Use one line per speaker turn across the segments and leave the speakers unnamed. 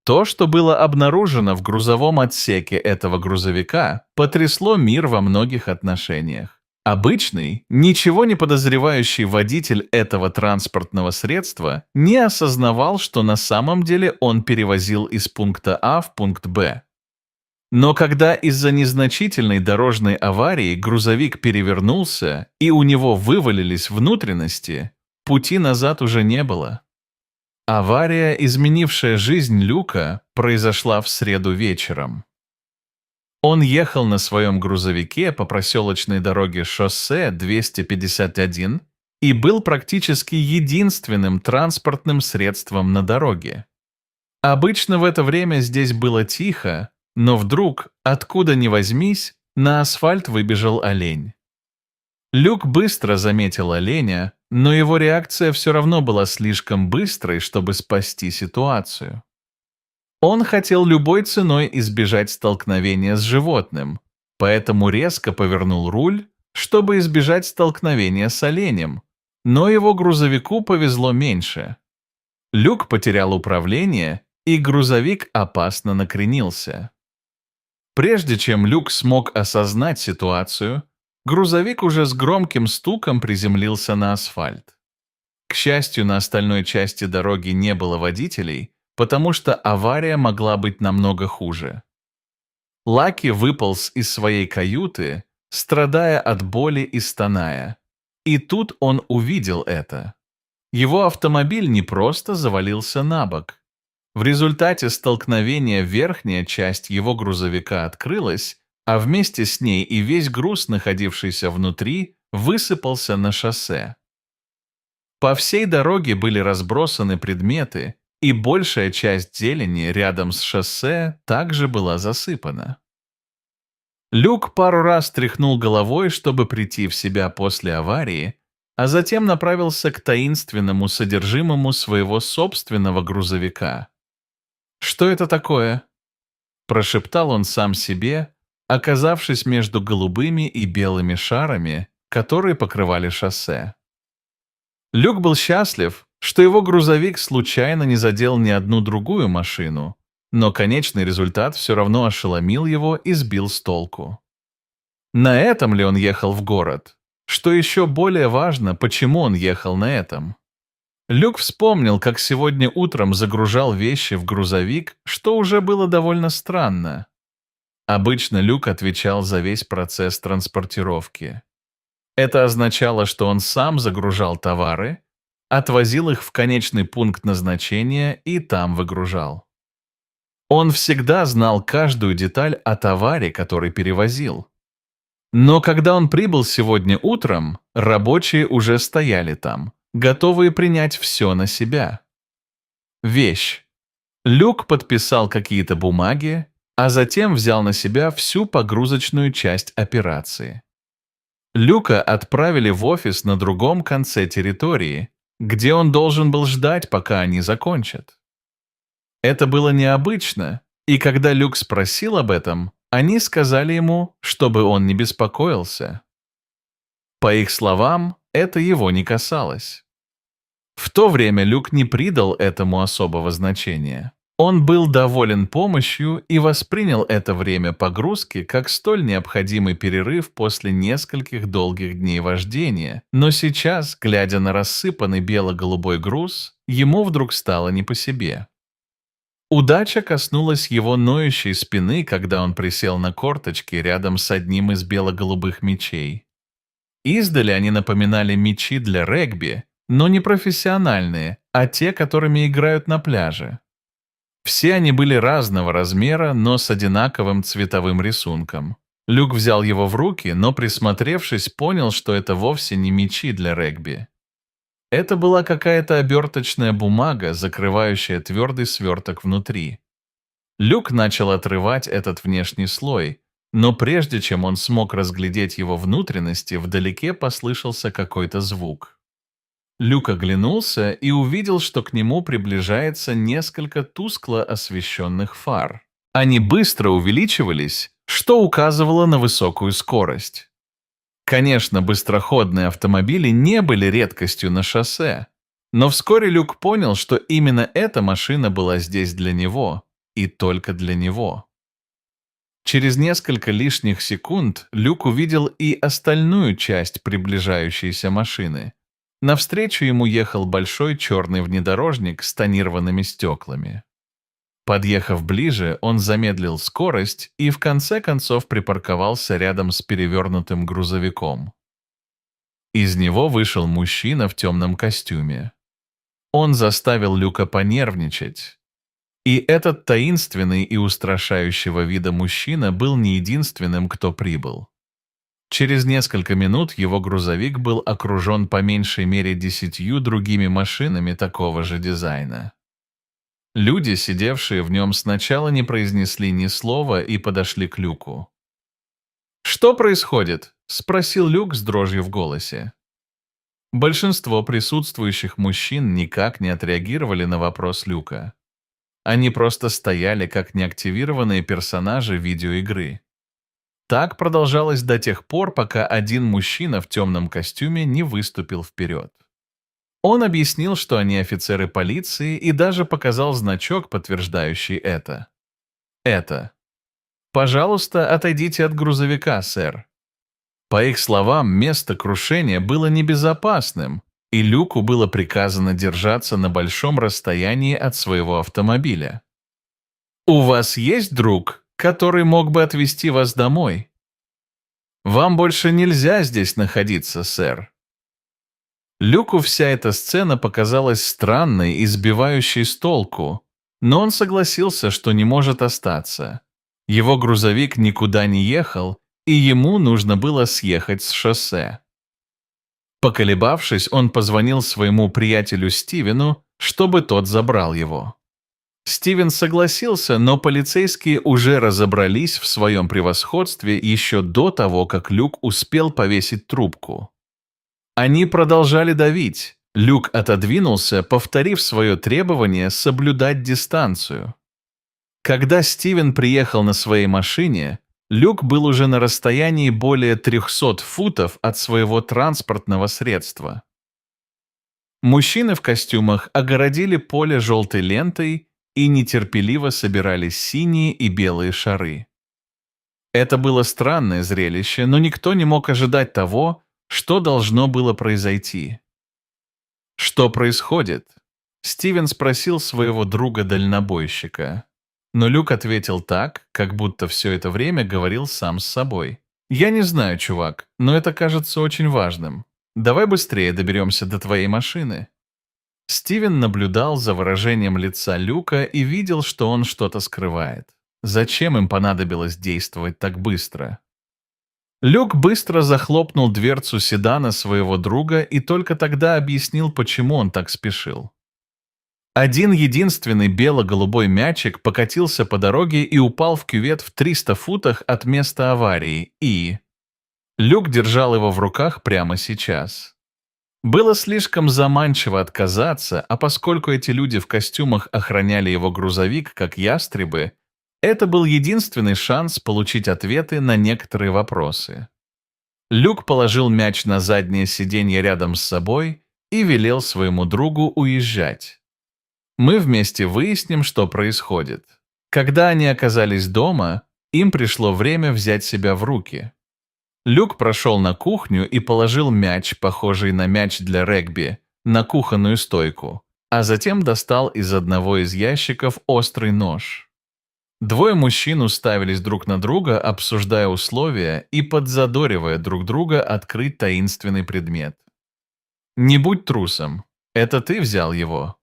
То, что было обнаружено в грузовом отсеке этого грузовика, потрясло мир во многих отношениях. Обычный, ничего не подозревающий водитель этого транспортного средства не осознавал, что на самом деле он перевозил из пункта А в пункт Б. Но когда из-за незначительной дорожной аварии грузовик перевернулся и у него вывалились внутренности, пути назад уже не было. Авария, изменившая жизнь Люка, произошла в среду вечером. Он ехал на своем грузовике по проселочной дороге шоссе 251 и был практически единственным транспортным средством на дороге. Обычно в это время здесь было тихо, но вдруг, откуда ни возьмись, на асфальт выбежал олень. Люк быстро заметил оленя, но его реакция все равно была слишком быстрой, чтобы спасти ситуацию. Он хотел любой ценой избежать столкновения с животным, поэтому резко повернул руль, чтобы избежать столкновения с оленем, но его грузовику повезло меньше. Люк потерял управление, и грузовик опасно накренился. Прежде чем Люк смог осознать ситуацию, грузовик уже с громким стуком приземлился на асфальт. К счастью, на остальной части дороги не было водителей, потому что авария могла быть намного хуже. Лаки выполз из своей каюты, страдая от боли и стоная. И тут он увидел это. Его автомобиль не просто завалился на бок. В результате столкновения верхняя часть его грузовика открылась, а вместе с ней и весь груз, находившийся внутри, высыпался на шоссе. По всей дороге были разбросаны предметы, и большая часть зелени рядом с шоссе также была засыпана. Люк пару раз тряхнул головой, чтобы прийти в себя после аварии, а затем направился к таинственному содержимому своего собственного грузовика. «Что это такое?» – прошептал он сам себе, оказавшись между голубыми и белыми шарами, которые покрывали шоссе. Люк был счастлив, что его грузовик случайно не задел ни одну другую машину, но конечный результат все равно ошеломил его и сбил с толку. На этом ли он ехал в город? Что еще более важно, почему он ехал на этом? Люк вспомнил, как сегодня утром загружал вещи в грузовик, что уже было довольно странно. Обычно Люк отвечал за весь процесс транспортировки. Это означало, что он сам загружал товары, отвозил их в конечный пункт назначения и там выгружал. Он всегда знал каждую деталь о товаре, который перевозил. Но когда он прибыл сегодня утром, рабочие уже стояли там, готовые принять все на себя. Вещь. Люк подписал какие-то бумаги, а затем взял на себя всю погрузочную часть операции. Люка отправили в офис на другом конце территории, где он должен был ждать, пока они закончат. Это было необычно, и когда Люк спросил об этом, они сказали ему, чтобы он не беспокоился. По их словам, это его не касалось. В то время Люк не придал этому особого значения. Он был доволен помощью и воспринял это время погрузки как столь необходимый перерыв после нескольких долгих дней вождения, но сейчас, глядя на рассыпанный бело-голубой груз, ему вдруг стало не по себе. Удача коснулась его ноющей спины, когда он присел на корточки рядом с одним из бело-голубых мячей. Издали они напоминали мячи для регби, но не профессиональные, а те, которыми играют на пляже. Все они были разного размера, но с одинаковым цветовым рисунком. Люк взял его в руки, но, присмотревшись, понял, что это вовсе не мячи для регби. Это была какая-то оберточная бумага, закрывающая твердый сверток внутри. Люк начал отрывать этот внешний слой, но прежде чем он смог разглядеть его внутренности, вдалеке послышался какой-то звук. Люк оглянулся и увидел, что к нему приближается несколько тускло освещенных фар. Они быстро увеличивались, что указывало на высокую скорость. Конечно, быстроходные автомобили не были редкостью на шоссе, но вскоре Люк понял, что именно эта машина была здесь для него, и только для него. Через несколько лишних секунд Люк увидел и остальную часть приближающейся машины. Навстречу ему ехал большой черный внедорожник с тонированными стеклами. Подъехав ближе, он замедлил скорость и в конце концов припарковался рядом с перевернутым грузовиком. Из него вышел мужчина в темном костюме. Он заставил Люка понервничать. И этот таинственный и устрашающего вида мужчина был не единственным, кто прибыл. Через несколько минут его грузовик был окружен по меньшей мере 10 другими машинами такого же дизайна. Люди, сидевшие в нем, сначала не произнесли ни слова и подошли к Люку. «Что происходит?» – спросил Люк с дрожью в голосе. Большинство присутствующих мужчин никак не отреагировали на вопрос Люка. Они просто стояли как неактивированные персонажи видеоигры. Так продолжалось до тех пор, пока один мужчина в темном костюме не выступил вперед. Он объяснил, что они офицеры полиции, и даже показал значок, подтверждающий это. «Пожалуйста, отойдите от грузовика, сэр». По их словам, место крушения было небезопасным, и Люку было приказано держаться на большом расстоянии от своего автомобиля. «У вас есть друг, который мог бы отвезти вас домой?» «Вам больше нельзя здесь находиться, сэр». Люку вся эта сцена показалась странной и сбивающей с толку, но он согласился, что не может остаться. Его грузовик никуда не ехал, и ему нужно было съехать с шоссе. Поколебавшись, он позвонил своему приятелю Стивену, чтобы тот забрал его. Стивен согласился, но полицейские уже разобрались в своем превосходстве еще до того, как Люк успел повесить трубку. Они продолжали давить. Люк отодвинулся, повторив свое требование соблюдать дистанцию. Когда Стивен приехал на своей машине, Люк был уже на расстоянии более 300 футов от своего транспортного средства. Мужчины в костюмах огородили поле желтой лентой и нетерпеливо собирали синие и белые шары. Это было странное зрелище, но никто не мог ожидать того, что должно было произойти. «Что происходит?» Стивен спросил своего друга-дальнобойщика. Но Люк ответил так, как будто все это время говорил сам с собой. «Я не знаю, чувак, но это кажется очень важным. Давай быстрее доберемся до твоей машины». Стивен наблюдал за выражением лица Люка и видел, что он что-то скрывает. Зачем им понадобилось действовать так быстро? Люк быстро захлопнул дверцу седана своего друга и только тогда объяснил, почему он так спешил. Один единственный бело-голубой мячик покатился по дороге и упал в кювет в 300 футах от места аварии, и... Люк держал его в руках прямо сейчас. Было слишком заманчиво отказаться, а поскольку эти люди в костюмах охраняли его грузовик, как ястребы, это был единственный шанс получить ответы на некоторые вопросы. Люк положил мяч на заднее сиденье рядом с собой и велел своему другу уезжать. Мы вместе выясним, что происходит. Когда они оказались дома, им пришло время взять себя в руки. Люк прошел на кухню и положил мяч, похожий на мяч для регби, на кухонную стойку, а затем достал из одного из ящиков острый нож. Двое мужчин уставились друг на друга, обсуждая условия и подзадоривая друг друга открыть таинственный предмет. «Не будь трусом. Это ты взял его?»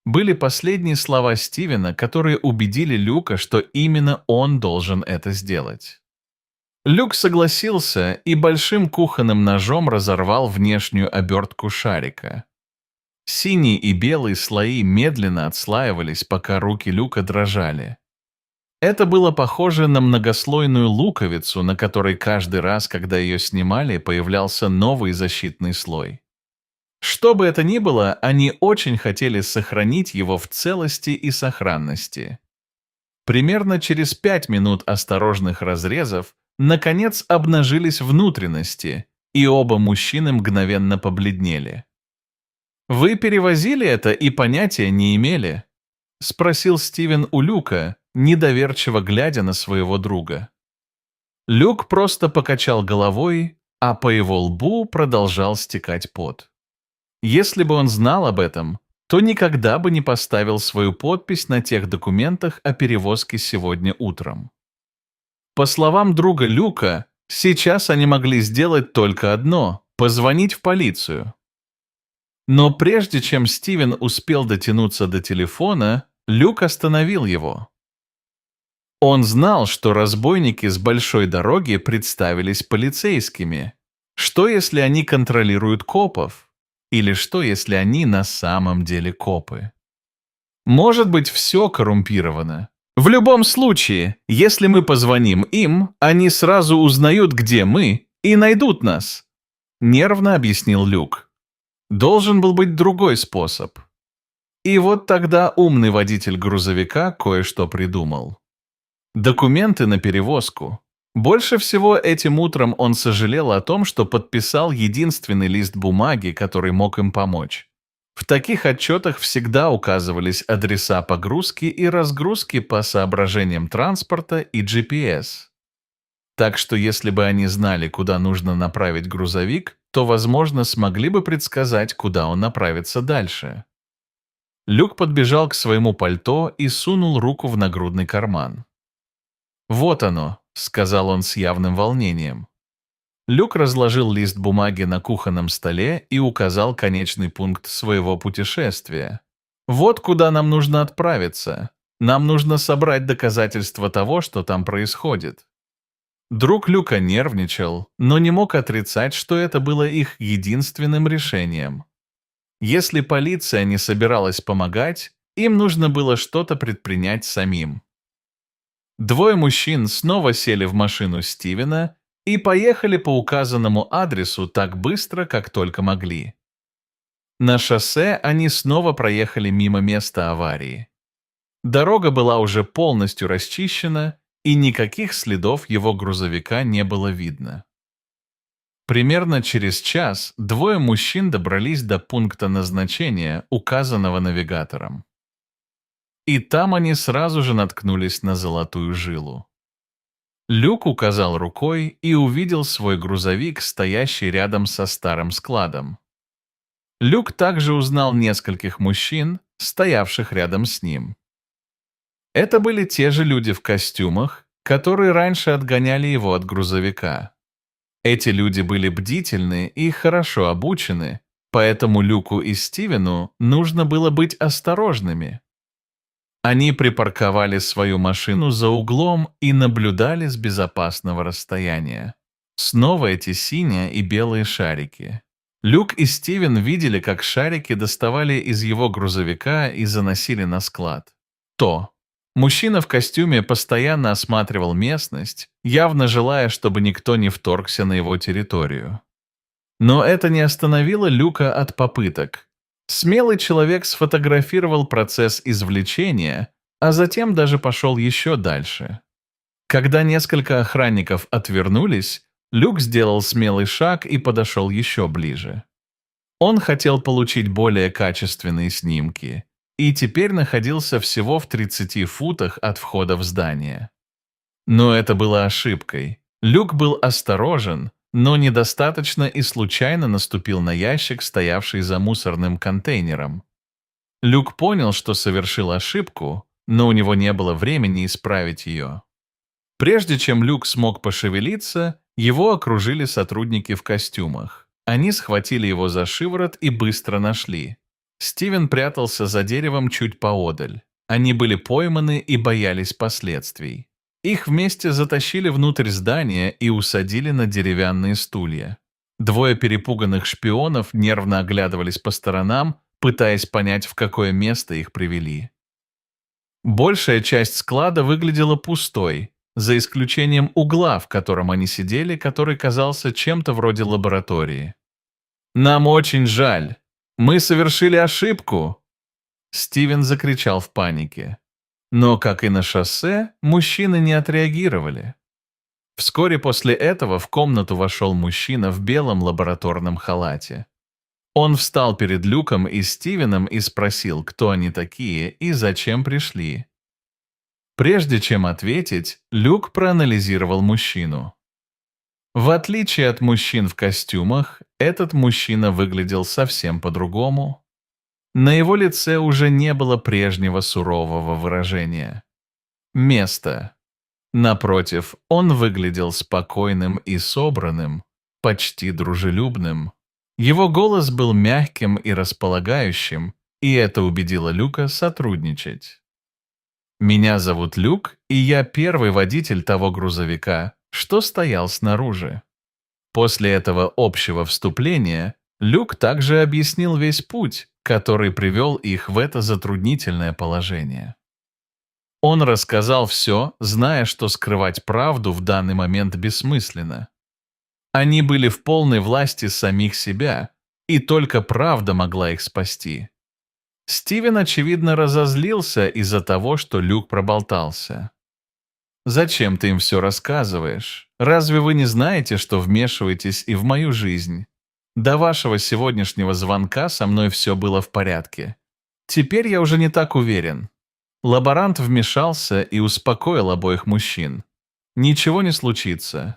Были последние слова Стивена, которые убедили Люка, что именно он должен это сделать. Люк согласился и большим кухонным ножом разорвал внешнюю обертку шарика. Синий и белый слои медленно отслаивались, пока руки Люка дрожали. Это было похоже на многослойную луковицу, на которой каждый раз, когда ее снимали, появлялся новый защитный слой. Что бы это ни было, они очень хотели сохранить его в целости и сохранности. Примерно через 5 минут осторожных разрезов наконец обнажились внутренности, и оба мужчины мгновенно побледнели. «Вы перевозили это и понятия не имели?» — спросил Стивен у Люка, недоверчиво глядя на своего друга. Люк просто покачал головой, а по его лбу продолжал стекать пот. Если бы он знал об этом, то никогда бы не поставил свою подпись на тех документах о перевозке сегодня утром. По словам друга Люка, сейчас они могли сделать только одно – позвонить в полицию. Но прежде чем Стивен успел дотянуться до телефона, Люк остановил его. Он знал, что разбойники с большой дороги представились полицейскими. Что, если они контролируют копов? Или что, если они на самом деле копы? Может быть, все коррумпировано. В любом случае, если мы позвоним им, они сразу узнают, где мы, и найдут нас, нервно объяснил Люк. Должен был быть другой способ. И вот тогда умный водитель грузовика кое-что придумал. Документы на перевозку. Больше всего этим утром он сожалел о том, что подписал единственный лист бумаги, который мог им помочь. В таких отчетах всегда указывались адреса погрузки и разгрузки по соображениям транспорта и GPS. Так что если бы они знали, куда нужно направить грузовик, то, возможно, смогли бы предсказать, куда он направится дальше. Люк подбежал к своему пальто и сунул руку в нагрудный карман. «Вот оно», — сказал он с явным волнением. Люк разложил лист бумаги на кухонном столе и указал конечный пункт своего путешествия. «Вот куда нам нужно отправиться. Нам нужно собрать доказательства того, что там происходит». Друг Люка нервничал, но не мог отрицать, что это было их единственным решением. Если полиция не собиралась помогать, им нужно было что-то предпринять самим. Двое мужчин снова сели в машину Стивена и поехали по указанному адресу так быстро, как только могли. На шоссе они снова проехали мимо места аварии. Дорога была уже полностью расчищена, и никаких следов его грузовика не было видно. Примерно через час двое мужчин добрались до пункта назначения, указанного навигатором. И там они сразу же наткнулись на золотую жилу. Люк указал рукой и увидел свой грузовик, стоящий рядом со старым складом. Люк также узнал нескольких мужчин, стоявших рядом с ним. Это были те же люди в костюмах, которые раньше отгоняли его от грузовика. Эти люди были бдительны и хорошо обучены, поэтому Люку и Стивену нужно было быть осторожными. Они припарковали свою машину за углом и наблюдали с безопасного расстояния. Снова эти синие и белые шарики. Люк и Стивен видели, как шарики доставали из его грузовика и заносили на склад. Мужчина в костюме постоянно осматривал местность, явно желая, чтобы никто не вторгся на его территорию. Но это не остановило Люка от попыток. Смелый человек сфотографировал процесс извлечения, а затем даже пошел еще дальше. Когда несколько охранников отвернулись, Люк сделал смелый шаг и подошел еще ближе. Он хотел получить более качественные снимки, и теперь находился всего в 30 футах от входа в здание. Но это было ошибкой. Люк был осторожен, но недостаточно и случайно наступил на ящик, стоявший за мусорным контейнером. Люк понял, что совершил ошибку, но у него не было времени исправить ее. Прежде чем Люк смог пошевелиться, его окружили сотрудники в костюмах. Они схватили его за шиворот и быстро нашли. Стивен прятался за деревом чуть поодаль. Они были пойманы и боялись последствий. Их вместе затащили внутрь здания и усадили на деревянные стулья. Двое перепуганных шпионов нервно оглядывались по сторонам, пытаясь понять, в какое место их привели. Большая часть склада выглядела пустой, за исключением угла, в котором они сидели, который казался чем-то вроде лаборатории. «Нам очень жаль. Мы совершили ошибку!» Стивен закричал в панике. Но, как и на шоссе, мужчины не отреагировали. Вскоре после этого в комнату вошел мужчина в белом лабораторном халате. Он встал перед Люком и Стивеном и спросил, кто они такие и зачем пришли. Прежде чем ответить, Люк проанализировал мужчину. В отличие от мужчин в костюмах, этот мужчина выглядел совсем по-другому. На его лице уже не было прежнего сурового выражения. Место. Напротив, он выглядел спокойным и собранным, почти дружелюбным. Его голос был мягким и располагающим, и это убедило Люка сотрудничать. «Меня зовут Люк, и я первый водитель того грузовика, что стоял снаружи». После этого общего вступления Люк также объяснил весь путь, который привел их в это затруднительное положение. Он рассказал все, зная, что скрывать правду в данный момент бессмысленно. Они были в полной власти самих себя, и только правда могла их спасти. Стивен, очевидно, разозлился из-за того, что Люк проболтался. «Зачем ты им все рассказываешь? Разве вы не знаете, что вмешиваетесь и в мою жизнь? До вашего сегодняшнего звонка со мной все было в порядке. Теперь я уже не так уверен». Лаборант вмешался и успокоил обоих мужчин. «Ничего не случится».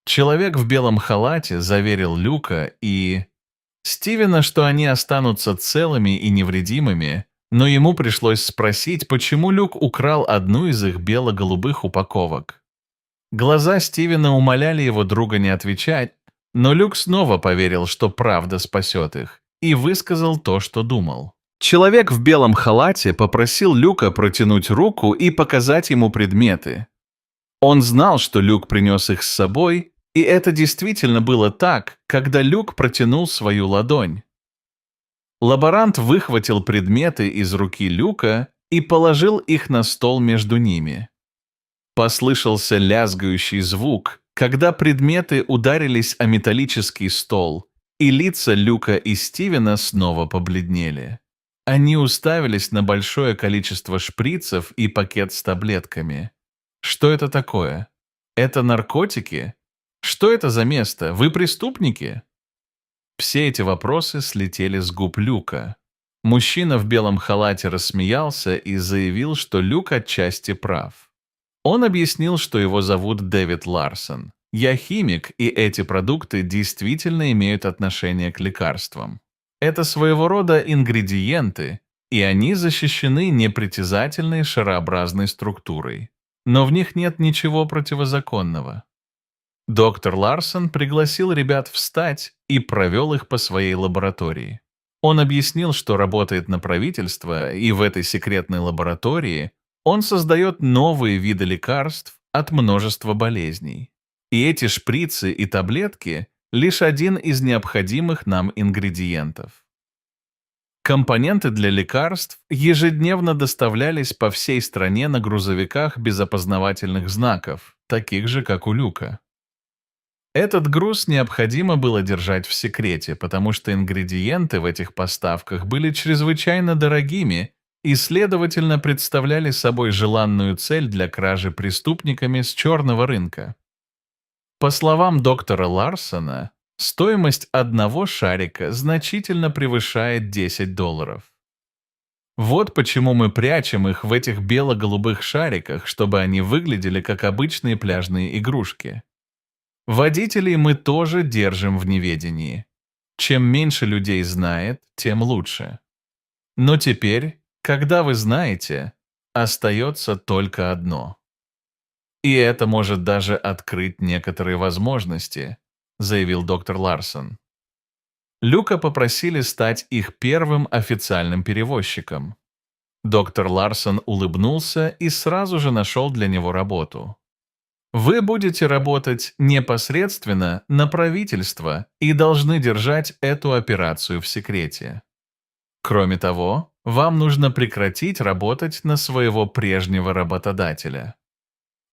Человек в белом халате заверил Люка и Стивена, что они останутся целыми и невредимыми, но ему пришлось спросить, почему Люк украл одну из их бело-голубых упаковок. Глаза Стивена умоляли его друга не отвечать, но Люк снова поверил, что правда спасет их, и высказал то, что думал. Человек в белом халате попросил Люка протянуть руку и показать ему предметы. Он знал, что Люк принес их с собой, и это действительно было так, когда Люк протянул свою ладонь. Лаборант выхватил предметы из руки Люка и положил их на стол между ними. Послышался лязгающий звук, когда предметы ударились о металлический стол, и лица Люка и Стивена снова побледнели. Они уставились на большое количество шприцев и пакет с таблетками. Что это такое? Это наркотики? Что это за место? Вы преступники? Все эти вопросы слетели с губ Люка. Мужчина в белом халате рассмеялся и заявил, что Люк отчасти прав. Он объяснил, что его зовут Дэвид Ларсон. Я химик, и эти продукты действительно имеют отношение к лекарствам. Это своего рода ингредиенты, и они защищены непритязательной шарообразной структурой. Но в них нет ничего противозаконного. Доктор Ларсон пригласил ребят встать и провел их по своей лаборатории. Он объяснил, что работает на правительство, и в этой секретной лаборатории он создает новые виды лекарств от множества болезней. И эти шприцы и таблетки – лишь один из необходимых нам ингредиентов. Компоненты для лекарств ежедневно доставлялись по всей стране на грузовиках без опознавательных знаков, таких же, как у Люка. Этот груз необходимо было держать в секрете, потому что ингредиенты в этих поставках были чрезвычайно дорогими и, следовательно, представляли собой желанную цель для кражи преступниками с черного рынка. По словам доктора Ларсона, стоимость одного шарика значительно превышает $10. Вот почему мы прячем их в этих бело-голубых шариках, чтобы они выглядели как обычные пляжные игрушки. Водителей мы тоже держим в неведении. Чем меньше людей знает, тем лучше. Но теперь, когда вы знаете, остается только одно. И это может даже открыть некоторые возможности, заявил доктор Ларсон. Люка попросили стать их первым официальным перевозчиком. Доктор Ларсон улыбнулся и сразу же нашел для него работу. Вы будете работать непосредственно на правительство и должны держать эту операцию в секрете. Кроме того, вам нужно прекратить работать на своего прежнего работодателя.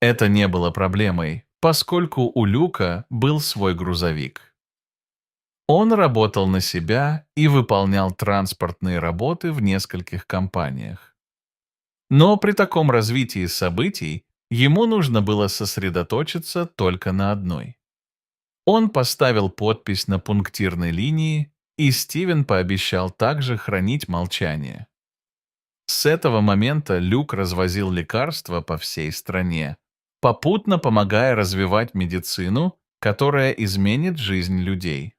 Это не было проблемой, поскольку у Люка был свой грузовик. Он работал на себя и выполнял транспортные работы в нескольких компаниях. Но при таком развитии событий ему нужно было сосредоточиться только на одной. Он поставил подпись на пунктирной линии, и Стивен пообещал также хранить молчание. С этого момента Люк развозил лекарства по всей стране, попутно помогая развивать медицину, которая изменит жизнь людей.